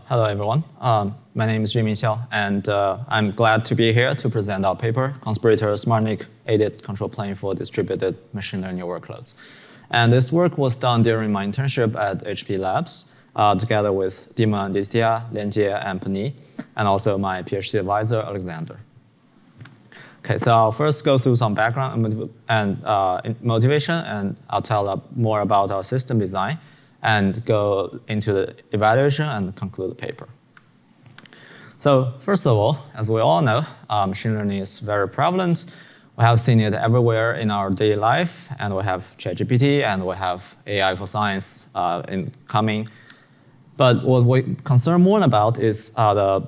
Hello, everyone. My name is Yunming Xiao, and I'm glad to be here to present our paper, Conspirator SmartNIC-Aided Control Plane for Distributed Machine Learning Workloads. And this work was done during my internship at HP Labs, together with Diman, Aditya, Lianjie, and Puneet, and also my PhD advisor, Aleksandar. Okay, so I'll first go through some background and motivation, and I'll tell more about our system design, and go into the evaluation and conclude the paper. So first of all, as we all know, machine learning is very prevalent. We have seen it everywhere in our daily life, and we have ChatGPT, and we have AI for science coming. But what we concern more about is the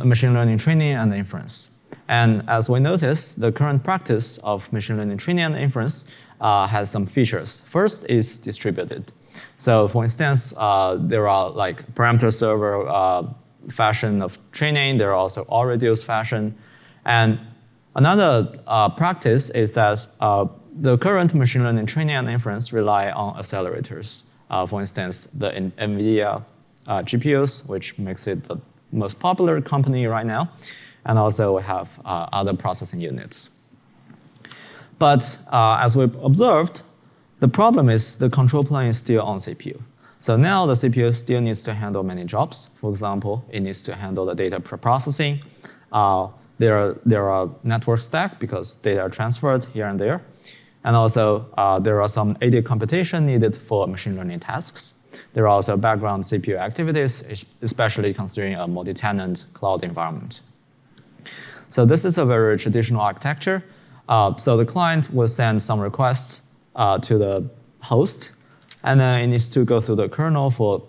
machine learning training and inference. And as we notice, the current practice of machine learning training and inference has some features. First is distributed. So for instance, there are like parameter server fashion of training. There are also all-reduced fashion. And another practice is that the current machine learning training and inference rely on accelerators. For instance, the NVIDIA GPUs, which makes it the most popular company right now. And also we have other processing units. But as we observed, the problem is the control plane is still on CPU. So now the CPU still needs to handle many jobs. For example, it needs to handle the data processing. There are network stack because data are transferred here and there. And also there are some aided computation needed for machine learning tasks. There are also background CPU activities, especially considering a multi-tenant cloud environment. So this is a very traditional architecture. So the client will send some requests to the host, and then it needs to go through the kernel for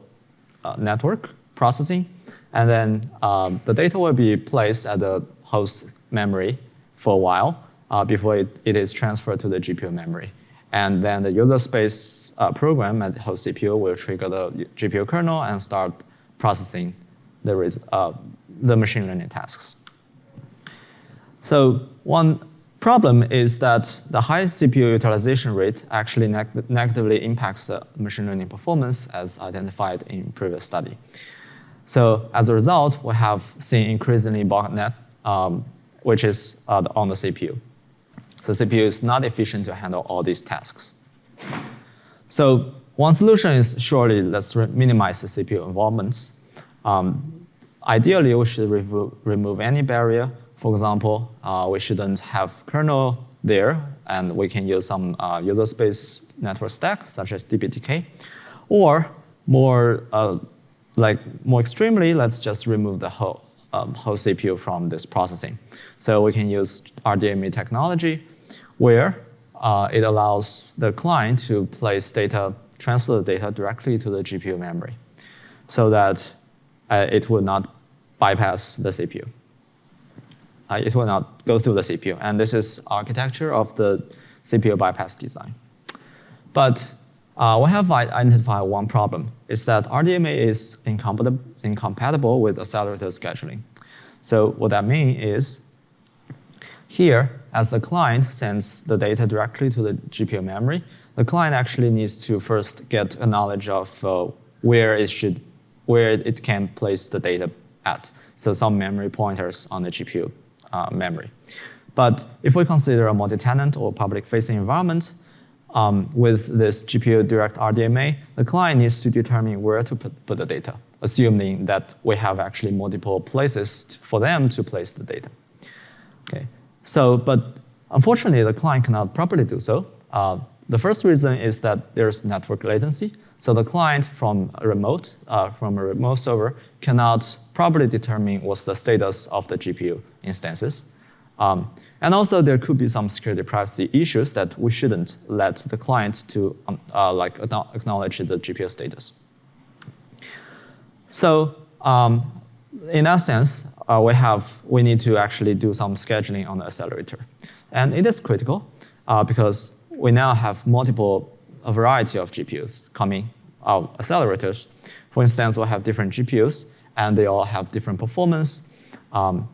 network processing, and then the data will be placed at the host memory for a while before it is transferred to the GPU memory. And then the user space program at the host CPU will trigger the GPU kernel and start processing the machine learning tasks. So one problem is that the high CPU utilization rate actually negatively impacts the machine learning performance as identified in previous study. So as a result, we have seen increasingly bottleneck, which is on the CPU. So CPU is not efficient to handle all these tasks. So one solution is surely let's minimize the CPU involvements. Ideally, we should remove any barrier. For example, we shouldn't have kernel there, and we can use some user space network stack, such as dbTK. Or more extremely, let's just remove the whole CPU from this processing. So we can use RDMA technology, where it allows the client to transfer the data directly to the GPU memory, so that it will not bypass the CPU. It will not go through the CPU. And this is architecture of the CPU bypass design. But we have identified one problem. It's that RDMA is incompatible with accelerator scheduling. So what that means is, here, as the client sends the data directly to the GPU memory, the client actually needs to first get a knowledge of where it can place the data at. So some memory pointers on the GPU memory. But if we consider a multi-tenant or public-facing environment, with this GPU direct RDMA, the client needs to determine where to put the data, assuming that we have actually multiple places for them to place the data. Okay. But unfortunately, the client cannot properly do so. The first reason is that there's network latency. So the client from a remote server cannot properly determine what's the status of the GPU instances. And also, there could be some security privacy issues that we shouldn't let the client to acknowledge the GPU status. So in that sense, we need to actually do some scheduling on the accelerator. And it is critical because we now have a variety of GPUs coming out accelerators. For instance, we have different GPUs, and they all have different performance.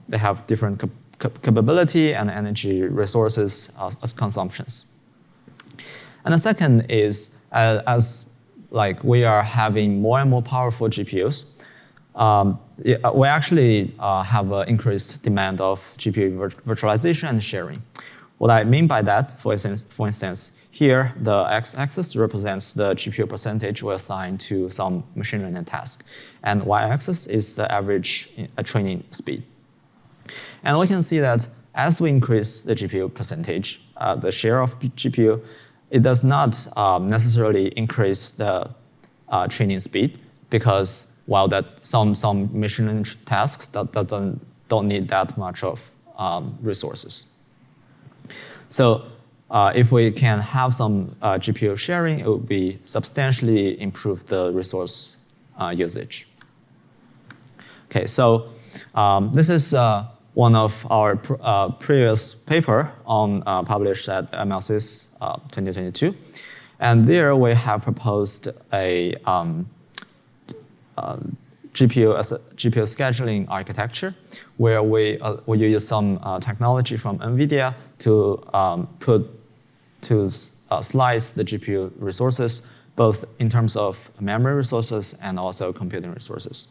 They have different capability and energy resources as consumptions. And the second is, as we are having more and more powerful GPUs, we actually have an increased demand of GPU virtualization and sharing. What I mean by that, for instance, here the x-axis represents the GPU percentage we assign to some machine learning task, and y-axis is the average training speed. And we can see that as we increase the GPU percentage, the share of GPU, it does not necessarily increase the training speed, because while that some machine learning tasks don't need that much of resources. So if we can have some GPU sharing, it would be substantially improve the resource usage. Okay, so this is one of our previous paper on published at MLSys 2022. And there we have proposed a GPU scheduling architecture where we use some technology from NVIDIA to slice the GPU resources, both in terms of memory resources and also computing resources.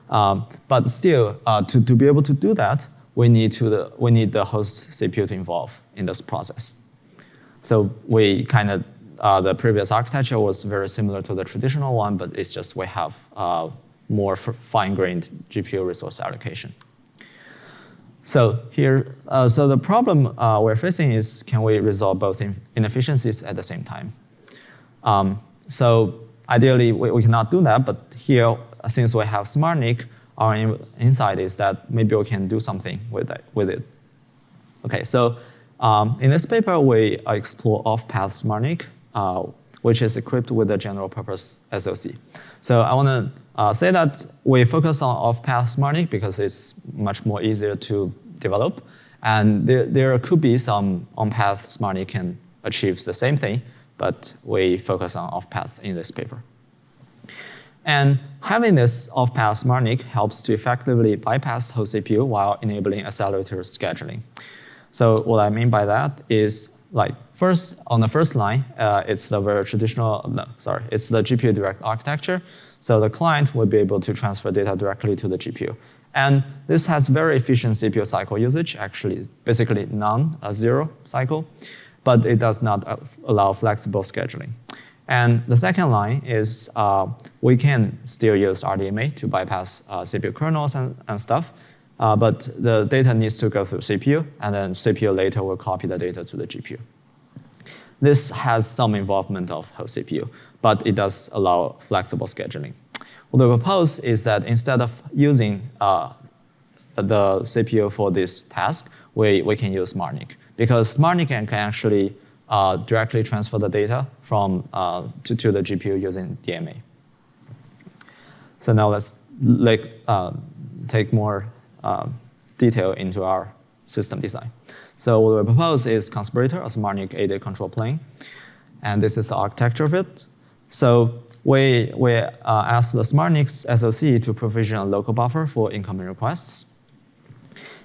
But still, to be able to do that, we need the host CPU to involve in this process. So we kind of the previous architecture was very similar to the traditional one, but it's just we have more fine-grained GPU resource allocation. So here, so the problem we're facing is, can we resolve both inefficiencies at the same time? So ideally, we cannot do that, but here, since we have SmartNIC, our insight is that maybe we can do something with it. Okay, so in this paper, we explore off-path SmartNIC, which is equipped with a general purpose SoC. So I want to say that we focus on off-path SmartNIC because it's much more easier to develop. And there could be some on-path SmartNIC can achieve the same thing, but we focus on off-path in this paper. And having this off-path SmartNIC helps to effectively bypass host CPU while enabling accelerator scheduling. So what I mean by that is, like, first, on the first line, it's the very traditional, it's the GPU direct architecture. So the client will be able to transfer data directly to the GPU. And this has very efficient CPU cycle usage, actually basically none, zero cycle, but it does not allow flexible scheduling. And the second line is we can still use RDMA to bypass CPU kernels and stuff, but the data needs to go through CPU, and then CPU later will copy the data to the GPU. This has some involvement of host CPU, but it does allow flexible scheduling. What we propose is that instead of using the CPU for this task, we can use SmartNIC, because SmartNIC can actually directly transfer the data from to the GPU using DMA. So now let's take more detail into our system design. So what we propose is Conspirator, a SmartNIC-Aided control plane, and this is the architecture of it. So we ask the SmartNIC SoC to provision a local buffer for incoming requests.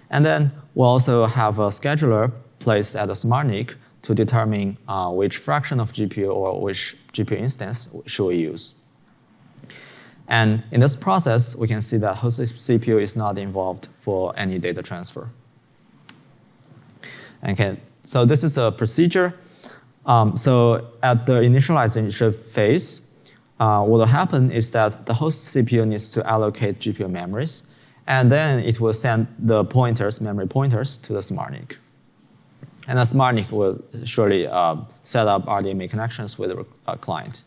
And then we'll also have a scheduler placed at the SmartNIC to determine which fraction of GPU or which GPU instance should we use. And in this process, we can see that host CPU is not involved for any data transfer. Okay, so this is a procedure. So at the initialization phase, what will happen is that the host CPU needs to allocate GPU memories, and then it will send the pointers, memory pointers, to the SmartNIC. And the SmartNIC will surely set up RDMA connections with the client.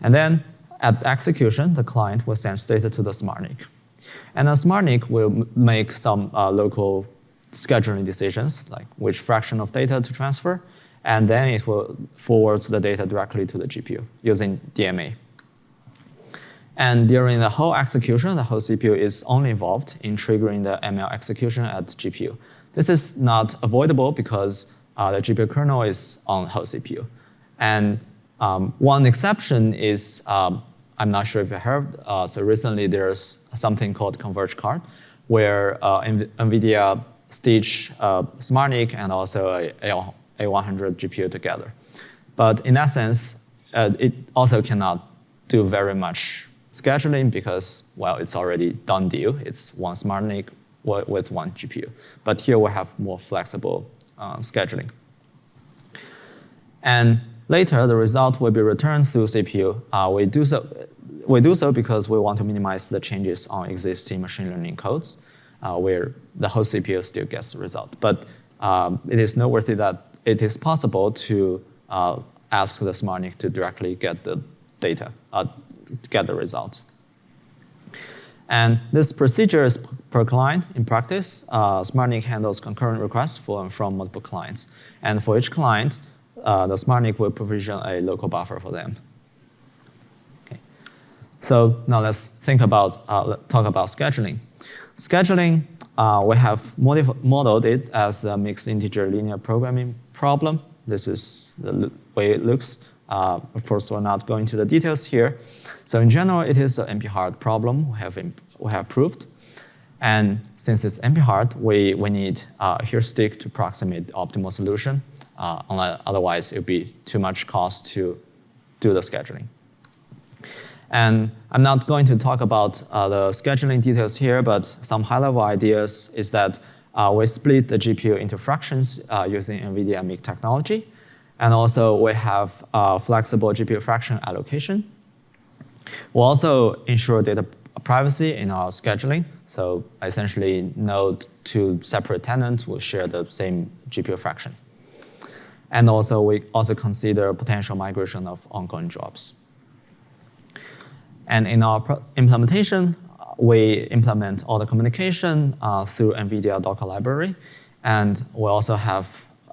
And then at execution, the client will send data to the SmartNIC. And the SmartNIC will make some local scheduling decisions, like which fraction of data to transfer, and then it will forward the data directly to the GPU using DMA. And during the whole execution, the host CPU is only involved in triggering the ML execution at GPU. This is not avoidable because the GPU kernel is on host CPU. And one exception is, I'm not sure if you heard, so recently there's something called converge card, where NVIDIA stitch SmartNIC and also A100 GPU together. But in that sense, it also cannot do very much scheduling because, well, it's already done deal. It's one SmartNIC with one GPU. But here we have more flexible scheduling. And later, the result will be returned through CPU. We do so because we want to minimize the changes on existing machine learning codes, where the whole CPU still gets the result. But it is noteworthy that it is possible to ask the SmartNIC to directly get the data, get the results. And this procedure is per client. In practice, SmartNIC handles concurrent requests from multiple clients. And for each client, the SmartNIC will provision a local buffer for them. Okay. So now let's talk about scheduling. Scheduling, we have modeled it as a mixed integer linear programming problem. This is the way it looks. Of course, we're not going to the details here. So in general, it is an NP-hard problem we have proved. And since it's NP-hard, we need a heuristic to approximate the optimal solution. Otherwise, it would be too much cost to do the scheduling. And I'm not going to talk about the scheduling details here, but some high-level ideas is that we split the GPU into fractions using NVIDIA MIG technology. And also, we have flexible GPU fraction allocation. We'll also ensure data privacy in our scheduling. So essentially, no two separate tenants will share the same GPU fraction. And also, we also consider potential migration of ongoing jobs. And in our implementation, we implement all the communication through NVIDIA Dhakal library. And we also have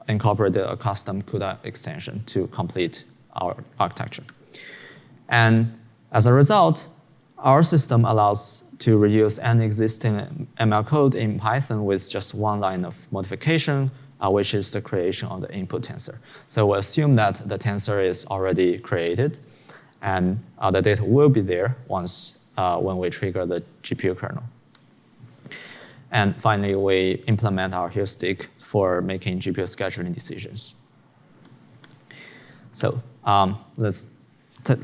incorporated a custom CUDA extension to complete our architecture. And as a result, our system allows to reuse any existing ML code in Python with just one line of modification, which is the creation of the input tensor. So we assume that the tensor is already created, and the data will be there once when we trigger the GPU kernel. And finally, we implement our heuristic for making GPU scheduling decisions. So let's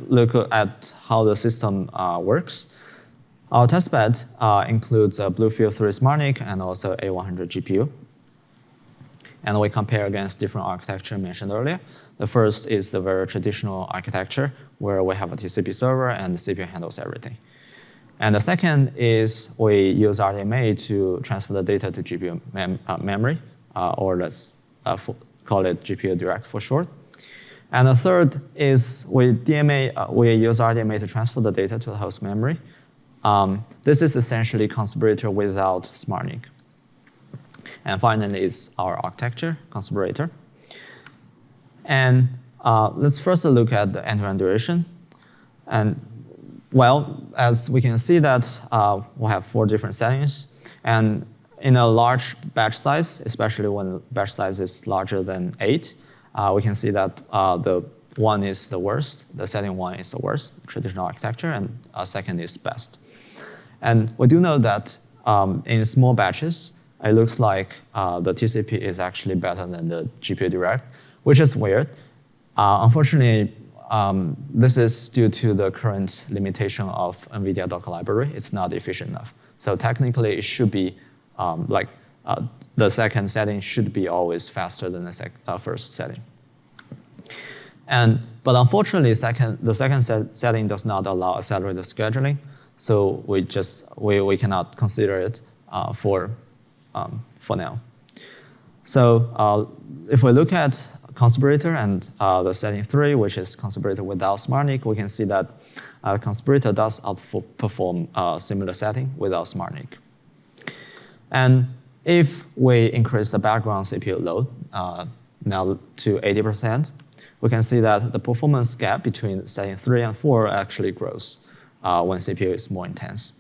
look at how the system works. Our testbed includes a Bluefield 3 SmartNIC and also A100 GPU. And we compare against different architecture mentioned earlier. The first is the very traditional architecture, where we have a TCP server and the CPU handles everything. And the second is we use RDMA to transfer the data to GPU memory, or let's call it GPU direct for short. And the third is we use RDMA to transfer the data to the host memory. This is essentially Conspirator without SmartNIC. And finally is our architecture, Conspirator. And let's first look at the end-to-end duration. And well, as we can see that we have 4 different settings. And in a large batch size, especially when batch size is larger than 8, we can see that the 1 is the worst, the setting 1 is the worst, traditional architecture, and second is best. And we do know that in small batches, it looks like the TCP is actually better than the GPU direct, which is weird. Unfortunately, this is due to the current limitation of NVIDIA Dhakal library. It's not efficient enough. So technically, it should be the second setting should be always faster than the first setting. But unfortunately, the second setting does not allow accelerated scheduling. So we cannot consider it for now. So if we look at Conspirator and the setting 3, which is Conspirator without SmartNIC, we can see that Conspirator does outperform a similar setting without SmartNIC. And if we increase the background CPU load now to 80%, we can see that the performance gap between setting 3 and 4 actually grows when CPU is more intense.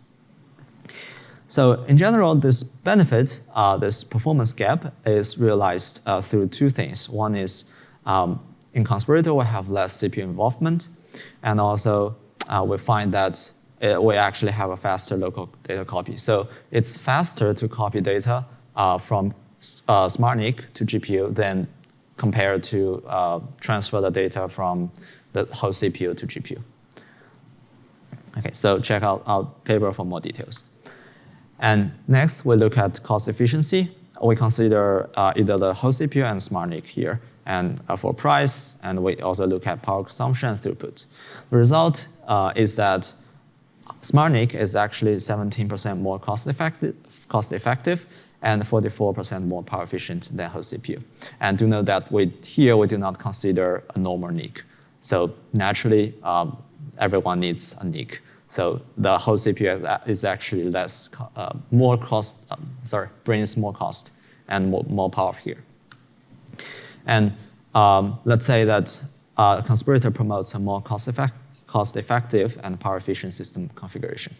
So in general, this benefit, this performance gap, is realized through 2 things. One is in Conspirator, we have less CPU involvement, and also we find that we actually have a faster local data copy. So it's faster to copy data from SmartNIC to GPU than compared to transfer the data from the host CPU to GPU. Okay, so check out our paper for more details. And next, we look at cost efficiency. We consider either the whole CPU and SmartNIC here, and for price, and we also look at power consumption and throughput. The result is that SmartNIC is actually 17% more cost-effective, and 44% more power efficient than whole CPU. And do note that here we do not consider a normal NIC. So naturally, everyone needs a NIC. So the whole CPU is actually brings more cost and more power here. And let's say that Conspirator promotes a more cost-effective and power-efficient system configuration.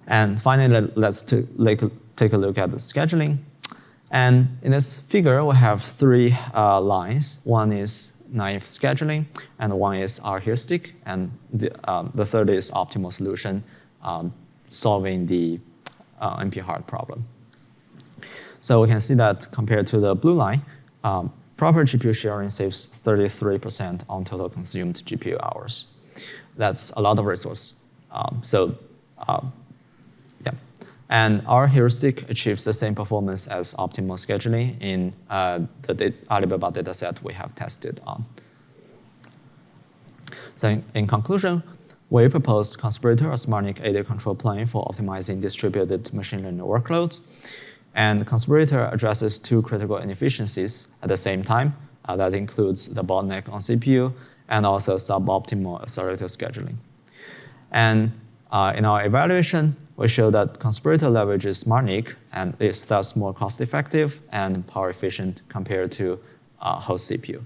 And finally, let's take a look at the scheduling. And in this figure, we have three lines. One is naive scheduling, and one is our heuristic, and the third is optimal solution, solving the NP hard problem. So we can see that compared to the blue line, proper GPU sharing saves 33% on total consumed GPU hours. That's a lot of resource. Yeah. And our heuristic achieves the same performance as optimal scheduling in the Alibaba dataset we have tested on. So in conclusion, we propose Conspirator, a SmartNIC-Aided control plane for optimizing distributed machine learning workloads. And Conspirator addresses two critical inefficiencies at the same time. That includes the bottleneck on CPU and also suboptimal accelerator scheduling. And in our evaluation, we show that Conspirator leverages SmartNIC and is thus more cost-effective and power-efficient compared to host CPU.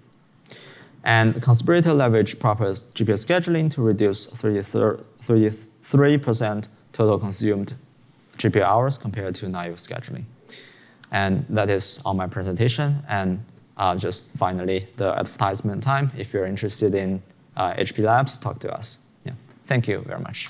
And Conspirator leverages proper GPU scheduling to reduce 33% total consumed GPU hours compared to naive scheduling. And that is all my presentation. And just finally, the advertisement time. If you're interested in HP Labs, talk to us. Yeah. Thank you very much.